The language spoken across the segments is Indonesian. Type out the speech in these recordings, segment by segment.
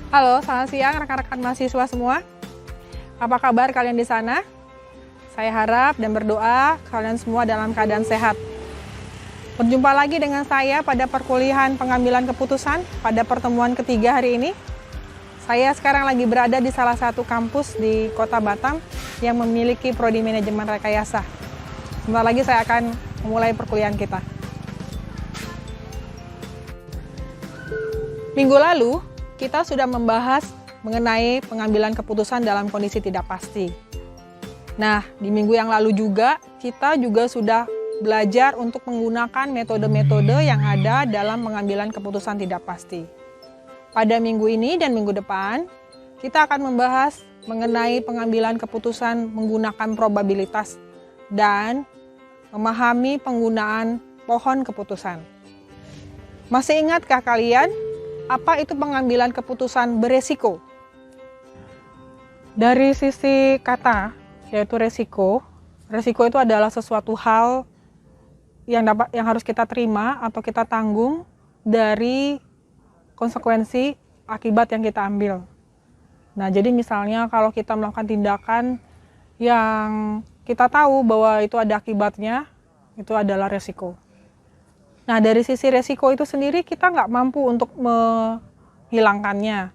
Halo, selamat siang rekan-rekan mahasiswa semua. Apa kabar kalian di sana? Saya harap dan berdoa kalian semua dalam keadaan sehat. Berjumpa lagi dengan saya pada perkuliahan pengambilan keputusan pada pertemuan ketiga hari ini. Saya sekarang lagi berada di salah satu kampus di Kota Batam yang memiliki prodi manajemen rekayasa. Sebentar lagi saya akan memulai perkuliahan kita. Minggu lalu, kita sudah membahas mengenai pengambilan keputusan dalam kondisi tidak pasti. Nah, di minggu yang lalu juga, kita juga sudah belajar untuk menggunakan metode-metode yang ada dalam pengambilan keputusan tidak pasti. Pada minggu ini dan minggu depan, kita akan membahas mengenai pengambilan keputusan menggunakan probabilitas dan memahami penggunaan pohon keputusan. Masih ingatkah kalian? Apa itu pengambilan keputusan beresiko? Dari sisi kata, yaitu resiko, resiko itu adalah sesuatu hal yang harus kita terima atau kita tanggung dari konsekuensi akibat yang kita ambil. Nah, jadi misalnya kalau kita melakukan tindakan yang kita tahu bahwa itu ada akibatnya, itu adalah resiko. Nah, dari sisi resiko itu sendiri kita nggak mampu untuk menghilangkannya.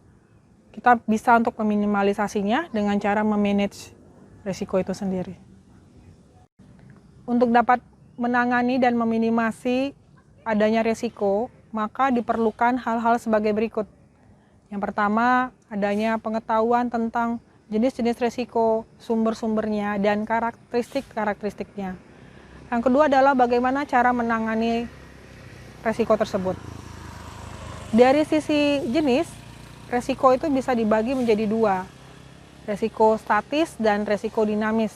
Kita bisa untuk meminimalisasinya dengan cara memanage resiko itu sendiri. Untuk dapat menangani dan meminimasi adanya resiko, maka diperlukan hal-hal sebagai berikut. Yang pertama, adanya pengetahuan tentang jenis-jenis resiko, sumber-sumbernya, dan karakteristik-karakteristiknya. Yang kedua adalah bagaimana cara menangani resiko tersebut. Dari sisi jenis, resiko itu bisa dibagi menjadi dua, resiko statis dan resiko dinamis.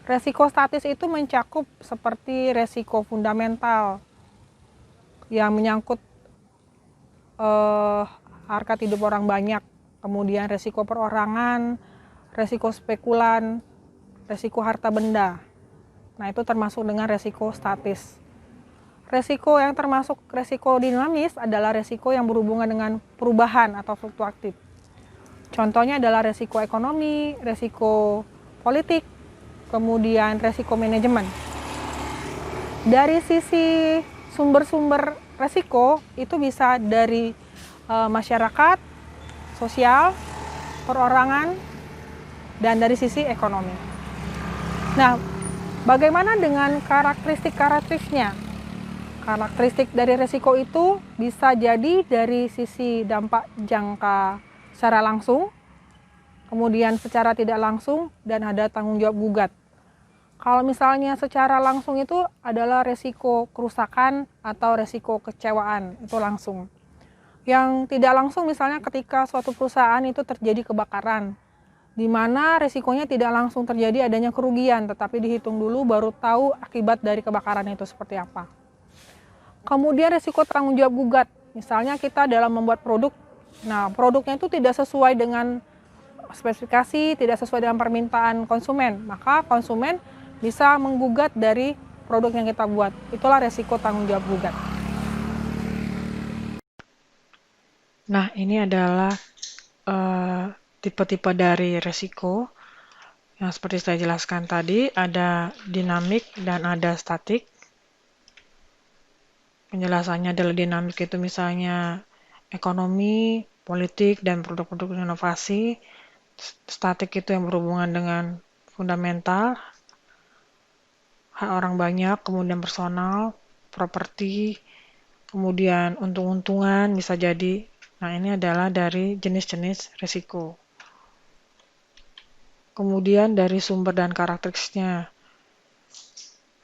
Resiko statis itu mencakup seperti resiko fundamental yang menyangkut harkat hidup orang banyak, kemudian resiko perorangan, resiko spekulan, resiko harta benda. Nah, itu termasuk dengan resiko statis. Resiko yang termasuk resiko dinamis adalah resiko yang berhubungan dengan perubahan atau fluktuatif. Contohnya adalah resiko ekonomi, resiko politik, kemudian resiko manajemen. Dari sisi sumber-sumber resiko itu bisa dari masyarakat, sosial, perorangan, dan dari sisi ekonomi. Nah, bagaimana dengan karakteristik-karakteristiknya? Karakteristik dari resiko itu bisa jadi dari sisi dampak jangka secara langsung, kemudian secara tidak langsung, dan ada tanggung jawab gugat. Kalau misalnya secara langsung itu adalah resiko kerusakan atau resiko kecewaan, itu langsung. Yang tidak langsung misalnya ketika suatu perusahaan itu terjadi kebakaran, di mana resikonya tidak langsung terjadi adanya kerugian, tetapi dihitung dulu baru tahu akibat dari kebakaran itu seperti apa. Kemudian risiko tanggung jawab gugat, misalnya kita dalam membuat produk, nah produknya itu tidak sesuai dengan spesifikasi, tidak sesuai dengan permintaan konsumen, maka konsumen bisa menggugat dari produk yang kita buat. Itulah risiko tanggung jawab gugat. Nah, ini adalah tipe-tipe dari resiko yang seperti saya jelaskan tadi, ada dinamik dan ada statik. Penjelasannya adalah dinamik itu misalnya ekonomi, politik, dan produk-produk inovasi. Statik itu yang berhubungan dengan fundamental, hak orang banyak, kemudian personal, properti, kemudian untung-untungan bisa jadi. Nah, ini adalah dari jenis-jenis risiko. Kemudian dari sumber dan karakteristiknya.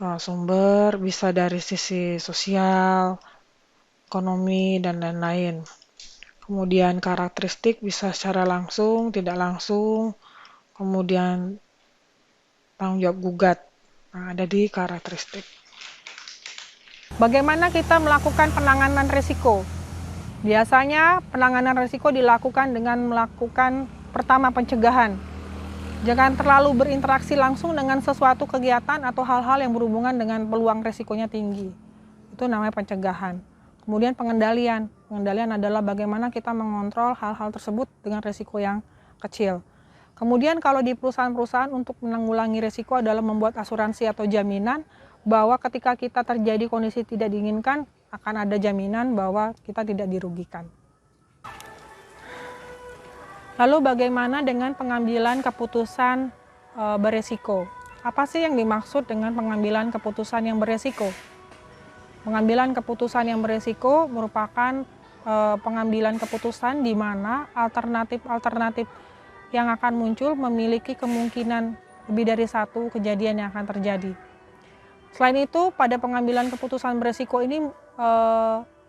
Sumber bisa dari sisi sosial, ekonomi, dan lain-lain. Kemudian karakteristik bisa secara langsung, tidak langsung, kemudian tanggung jawab gugat. Nah, ada di karakteristik. Bagaimana kita melakukan penanganan risiko? Biasanya penanganan risiko dilakukan dengan melakukan pertama pencegahan. Jangan terlalu berinteraksi langsung dengan sesuatu kegiatan atau hal-hal yang berhubungan dengan peluang resikonya tinggi. Itu namanya pencegahan. Kemudian pengendalian. Pengendalian adalah bagaimana kita mengontrol hal-hal tersebut dengan risiko yang kecil. Kemudian kalau di perusahaan-perusahaan untuk menanggulangi risiko adalah membuat asuransi atau jaminan bahwa ketika kita terjadi kondisi tidak diinginkan, akan ada jaminan bahwa kita tidak dirugikan. Lalu bagaimana dengan pengambilan keputusan beresiko? Apa sih yang dimaksud dengan pengambilan keputusan yang beresiko? Pengambilan keputusan yang beresiko merupakan pengambilan keputusan di mana alternatif-alternatif yang akan muncul memiliki kemungkinan lebih dari satu kejadian yang akan terjadi. Selain itu, pada pengambilan keputusan beresiko ini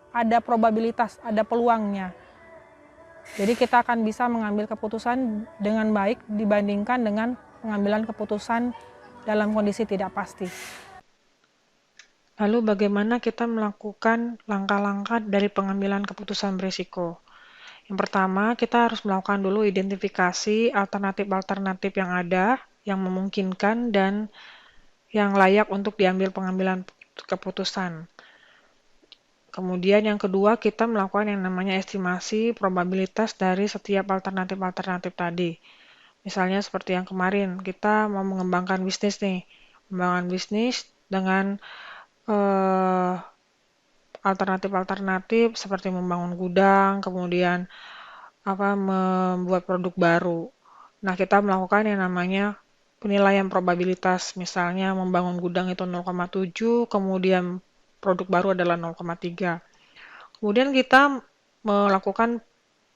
ada probabilitas, ada peluangnya. Jadi kita akan bisa mengambil keputusan dengan baik dibandingkan dengan pengambilan keputusan dalam kondisi tidak pasti. Lalu bagaimana kita melakukan langkah-langkah dari pengambilan keputusan berisiko? Yang pertama, kita harus melakukan dulu identifikasi alternatif-alternatif yang ada, yang memungkinkan dan yang layak untuk diambil pengambilan keputusan. Kemudian yang kedua, kita melakukan yang namanya estimasi probabilitas dari setiap alternatif-alternatif tadi. Misalnya seperti yang kemarin, kita mau mengembangkan bisnis nih. Mengembangkan bisnis dengan alternatif-alternatif seperti membangun gudang, kemudian membuat produk baru. Nah, kita melakukan yang namanya penilaian probabilitas. Misalnya membangun gudang itu 0,7, kemudian produk baru adalah 0,3. Kemudian kita melakukan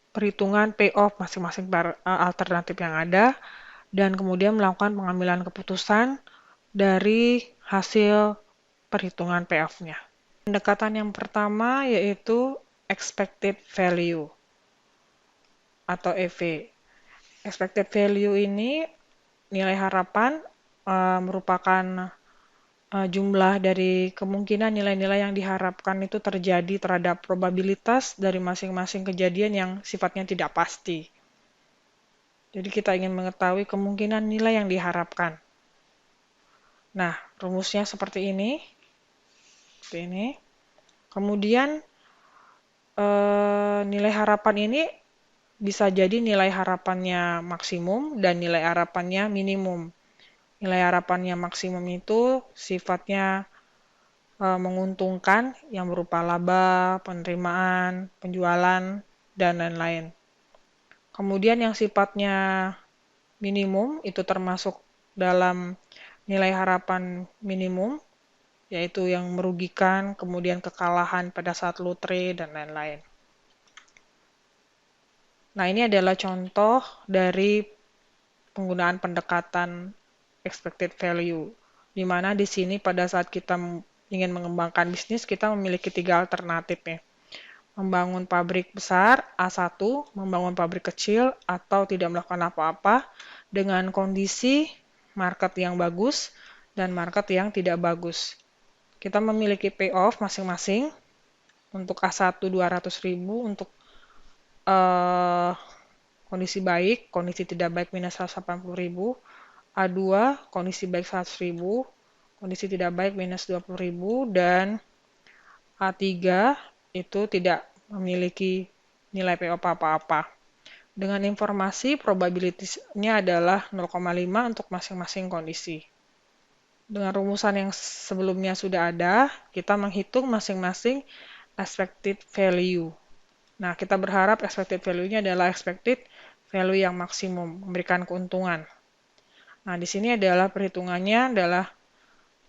perhitungan payoff masing-masing alternatif yang ada dan kemudian melakukan pengambilan keputusan dari hasil perhitungan payoff-nya. Pendekatan yang pertama yaitu expected value atau EV. Expected value ini nilai harapan merupakan jumlah dari kemungkinan nilai-nilai yang diharapkan itu terjadi terhadap probabilitas dari masing-masing kejadian yang sifatnya tidak pasti. Jadi kita ingin mengetahui kemungkinan nilai yang diharapkan. Nah, rumusnya seperti ini. Kemudian nilai harapan ini bisa jadi nilai harapannya maksimum dan nilai harapannya minimum. Nilai harapannya maksimum itu sifatnya menguntungkan yang berupa laba, penerimaan, penjualan, dan lain-lain. Kemudian yang sifatnya minimum itu termasuk dalam nilai harapan minimum, yaitu yang merugikan, kemudian kekalahan pada saat lotre, dan lain-lain. Nah, ini adalah contoh dari penggunaan pendekatan expected value, di mana di sini pada saat kita ingin mengembangkan bisnis, kita memiliki 3 alternatif ya. Membangun pabrik besar, A1, membangun pabrik kecil, atau tidak melakukan apa-apa dengan kondisi market yang bagus dan market yang tidak bagus. Kita memiliki payoff masing-masing. Untuk A1 200.000, untuk kondisi baik, kondisi tidak baik minus 180.000. A2 kondisi baik 100.000, kondisi tidak baik minus 20.000, dan A3 itu tidak memiliki nilai payoff apa-apa. Dengan informasi probabilitasnya adalah 0,5 untuk masing-masing kondisi. Dengan rumusan yang sebelumnya sudah ada, kita menghitung masing-masing expected value. Nah, kita berharap expected value-nya adalah expected value yang maksimum, memberikan keuntungan. Nah, di sini adalah perhitungannya adalah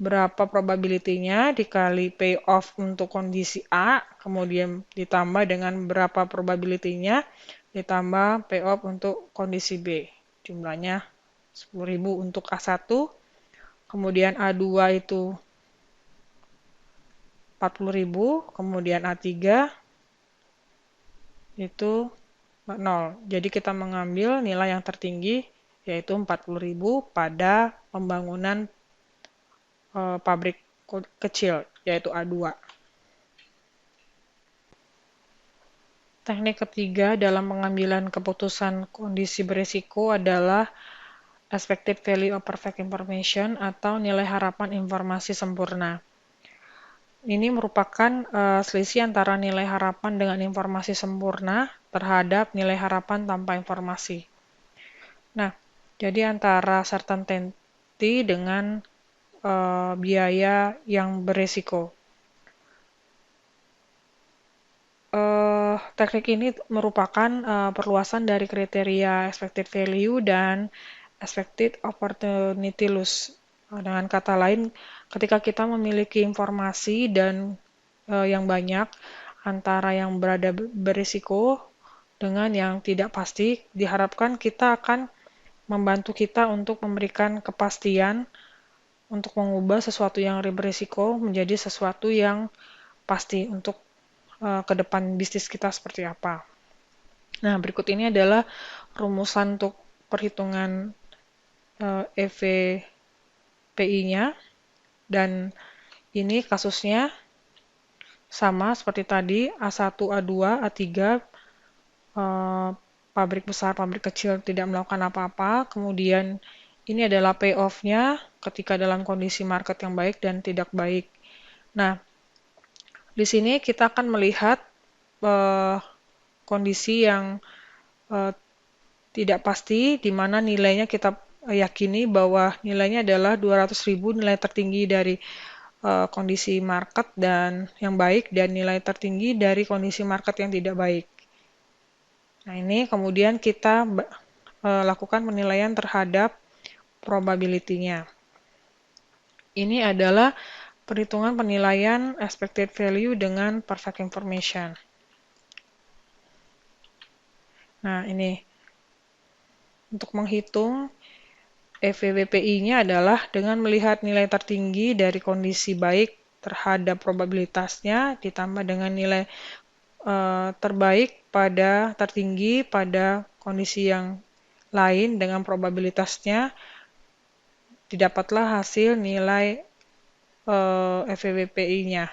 berapa probability-nya dikali payoff untuk kondisi A, kemudian ditambah dengan berapa probability-nya ditambah payoff untuk kondisi B. Jumlahnya 10.000 untuk A1, kemudian A2 itu 40.000, kemudian A3 itu 0. Jadi kita mengambil nilai yang tertinggi yaitu 40.000 pada pembangunan pabrik kecil, yaitu A2. Teknik ketiga dalam pengambilan keputusan kondisi berisiko adalah expected value of perfect information atau nilai harapan informasi sempurna. Ini merupakan selisih antara nilai harapan dengan informasi sempurna terhadap nilai harapan tanpa informasi. Nah, jadi antara certainty dengan biaya yang beresiko. Teknik ini merupakan perluasan dari kriteria expected value dan expected opportunity loss. Dengan kata lain, ketika kita memiliki informasi dan yang banyak antara yang berada berisiko dengan yang tidak pasti, diharapkan kita akan membantu kita untuk memberikan kepastian untuk mengubah sesuatu yang berisiko menjadi sesuatu yang pasti untuk ke depan bisnis kita seperti apa. Nah, berikut ini adalah rumusan untuk perhitungan EVPI-nya, dan ini kasusnya sama seperti tadi, A1, A2, A3, pabrik besar, pabrik kecil tidak melakukan apa-apa, kemudian ini adalah payoff-nya ketika dalam kondisi market yang baik dan tidak baik. Nah, di sini kita akan melihat kondisi yang tidak pasti, di mana nilainya kita yakini bahwa nilainya adalah 200.000, nilai tertinggi dari kondisi market dan yang baik, dan nilai tertinggi dari kondisi market yang tidak baik. Nah, ini kemudian kita lakukan penilaian terhadap probability-nya. Ini adalah perhitungan penilaian expected value dengan perfect information. Nah, ini untuk menghitung EVWPI-nya adalah dengan melihat nilai tertinggi dari kondisi baik terhadap probabilitasnya ditambah dengan nilai terbaik pada tertinggi pada kondisi yang lain dengan probabilitasnya, didapatlah hasil nilai EVWPI-nya.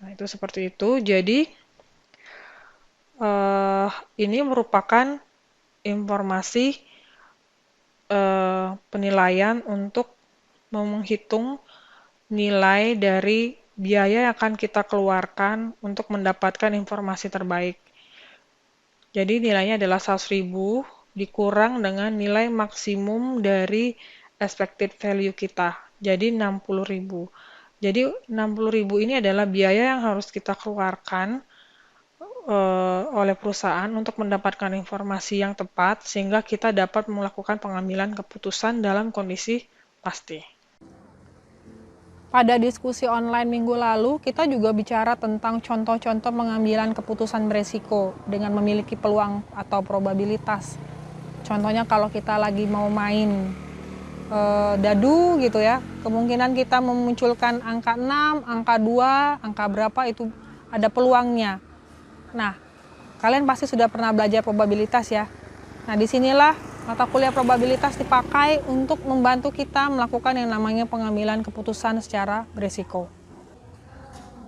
Nah, itu seperti itu. Jadi ini merupakan informasi penilaian untuk menghitung nilai dari biaya yang akan kita keluarkan untuk mendapatkan informasi terbaik. Jadi nilainya adalah 100.000 dikurang dengan nilai maksimum dari expected value kita. Jadi 60.000. Jadi 60.000 ini adalah biaya yang harus kita keluarkan oleh perusahaan untuk mendapatkan informasi yang tepat sehingga kita dapat melakukan pengambilan keputusan dalam kondisi pasti. Pada diskusi online minggu lalu, kita juga bicara tentang contoh-contoh pengambilan keputusan beresiko dengan memiliki peluang atau probabilitas. Contohnya kalau kita lagi mau main dadu gitu ya, kemungkinan kita memunculkan angka 6, angka 2, angka berapa itu ada peluangnya. Nah, kalian pasti sudah pernah belajar probabilitas ya. Nah, disinilah mata kuliah probabilitas dipakai untuk membantu kita melakukan yang namanya pengambilan keputusan secara beresiko.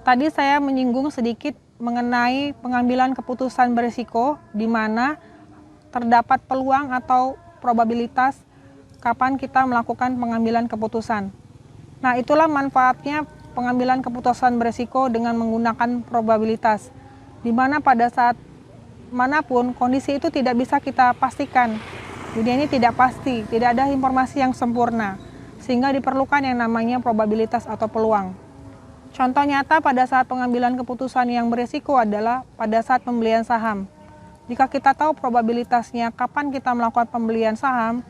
Tadi saya menyinggung sedikit mengenai pengambilan keputusan beresiko, di mana terdapat peluang atau probabilitas kapan kita melakukan pengambilan keputusan. Nah, itulah manfaatnya pengambilan keputusan beresiko dengan menggunakan probabilitas, di mana pada saat manapun kondisi itu tidak bisa kita pastikan. Dunia ini tidak pasti, tidak ada informasi yang sempurna, sehingga diperlukan yang namanya probabilitas atau peluang. Contoh nyata pada saat pengambilan keputusan yang beresiko adalah pada saat pembelian saham. Jika kita tahu probabilitasnya kapan kita melakukan pembelian saham,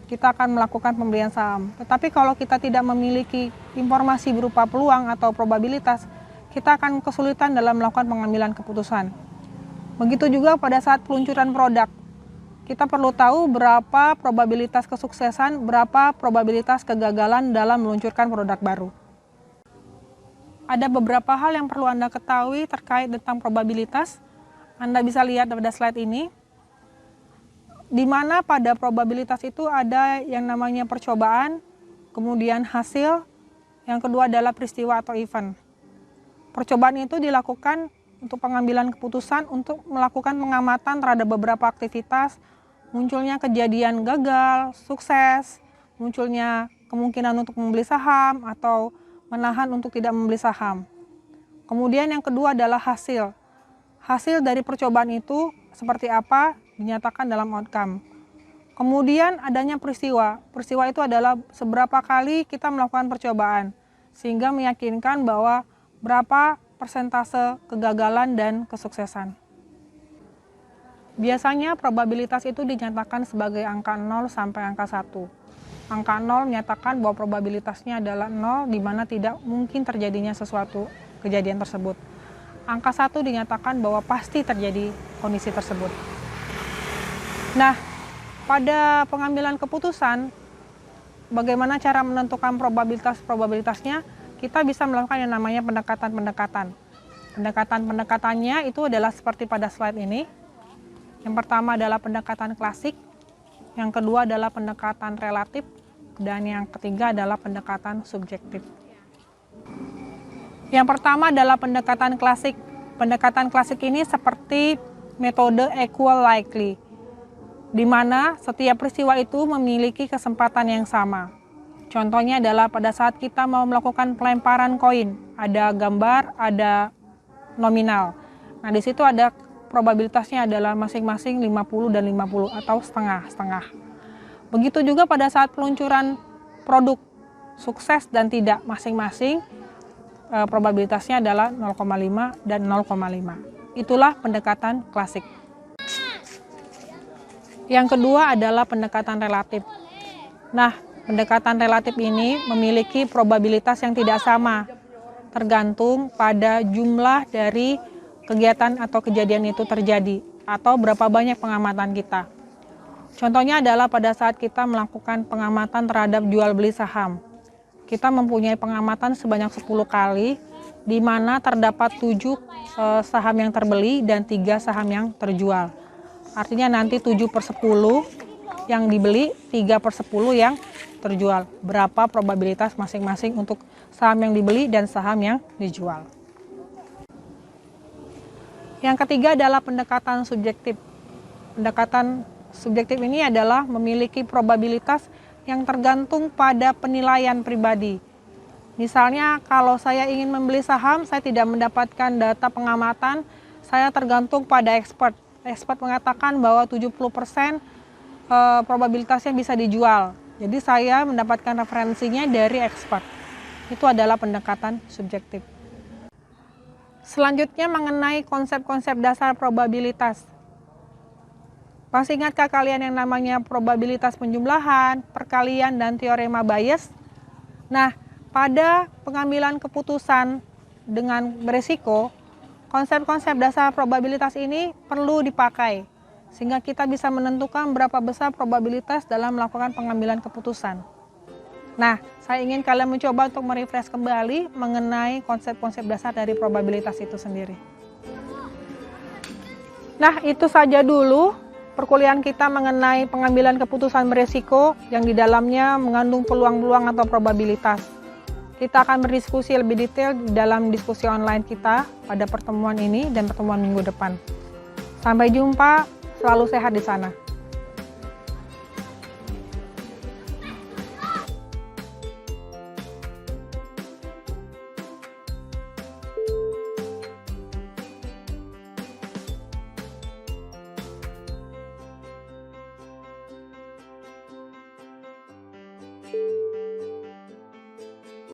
kita akan melakukan pembelian saham. Tetapi kalau kita tidak memiliki informasi berupa peluang atau probabilitas, kita akan kesulitan dalam melakukan pengambilan keputusan. Begitu juga pada saat peluncuran produk. Kita perlu tahu berapa probabilitas kesuksesan, berapa probabilitas kegagalan dalam meluncurkan produk baru. Ada beberapa hal yang perlu Anda ketahui terkait tentang probabilitas. Anda bisa lihat pada slide ini, di mana pada probabilitas itu ada yang namanya percobaan, kemudian hasil, yang kedua adalah peristiwa atau event. Percobaan itu dilakukan untuk pengambilan keputusan untuk melakukan pengamatan terhadap beberapa aktivitas, munculnya kejadian gagal, sukses, munculnya kemungkinan untuk membeli saham, atau menahan untuk tidak membeli saham. Kemudian yang kedua adalah hasil. Hasil dari percobaan itu seperti apa dinyatakan dalam outcome. Kemudian adanya peristiwa. Peristiwa itu adalah seberapa kali kita melakukan percobaan, sehingga meyakinkan bahwa berapa persentase kegagalan dan kesuksesan. Biasanya probabilitas itu dinyatakan sebagai angka 0 sampai angka 1. Angka 0 menyatakan bahwa probabilitasnya adalah 0, di mana tidak mungkin terjadinya sesuatu kejadian tersebut. Angka 1 dinyatakan bahwa pasti terjadi kondisi tersebut. Nah, pada pengambilan keputusan, bagaimana cara menentukan probabilitasnya? Kita bisa melakukan yang namanya pendekatan-pendekatan. Pendekatan-pendekatannya itu adalah seperti pada slide ini. Yang pertama adalah pendekatan klasik, yang kedua adalah pendekatan relatif, dan yang ketiga adalah pendekatan subjektif. Yang pertama adalah pendekatan klasik. Pendekatan klasik ini seperti metode equal likely, di mana setiap peristiwa itu memiliki kesempatan yang sama. Contohnya adalah pada saat kita mau melakukan pelemparan koin, ada gambar, ada nominal. Nah, di situ ada probabilitasnya adalah masing-masing 50 dan 50 atau setengah-setengah. Begitu juga pada saat peluncuran produk, sukses dan tidak, masing-masing probabilitasnya adalah 0,5 dan 0,5. Itulah pendekatan klasik. Yang kedua adalah pendekatan relatif. Nah, pendekatan relatif ini memiliki probabilitas yang tidak sama, tergantung pada jumlah dari kegiatan atau kejadian itu terjadi, atau berapa banyak pengamatan kita. Contohnya adalah pada saat kita melakukan pengamatan terhadap jual beli saham. Kita mempunyai pengamatan sebanyak 10 kali, di mana terdapat 7 saham yang terbeli dan 3 saham yang terjual. Artinya nanti 7/10 yang dibeli, 3/10 yang terjual. Berapa probabilitas masing-masing untuk saham yang dibeli dan saham yang dijual. Yang ketiga adalah pendekatan subjektif. Pendekatan subjektif ini adalah memiliki probabilitas yang tergantung pada penilaian pribadi. Misalnya kalau saya ingin membeli saham, saya tidak mendapatkan data pengamatan, saya tergantung pada expert. Expert mengatakan bahwa 70% probabilitasnya bisa dijual. Jadi saya mendapatkan referensinya dari expert. Itu adalah pendekatan subjektif. Selanjutnya mengenai konsep-konsep dasar probabilitas. Masih ingatkah kalian yang namanya probabilitas penjumlahan, perkalian, dan teorema Bayes? Nah, pada pengambilan keputusan dengan berisiko, konsep-konsep dasar probabilitas ini perlu dipakai, sehingga kita bisa menentukan berapa besar probabilitas dalam melakukan pengambilan keputusan. Nah, saya ingin kalian mencoba untuk merefresh kembali mengenai konsep-konsep dasar dari probabilitas itu sendiri. Nah, itu saja dulu perkuliahan kita mengenai pengambilan keputusan berisiko yang di dalamnya mengandung peluang-peluang atau probabilitas. Kita akan berdiskusi lebih detail di dalam diskusi online kita pada pertemuan ini dan pertemuan minggu depan. Sampai jumpa, selalu sehat di sana.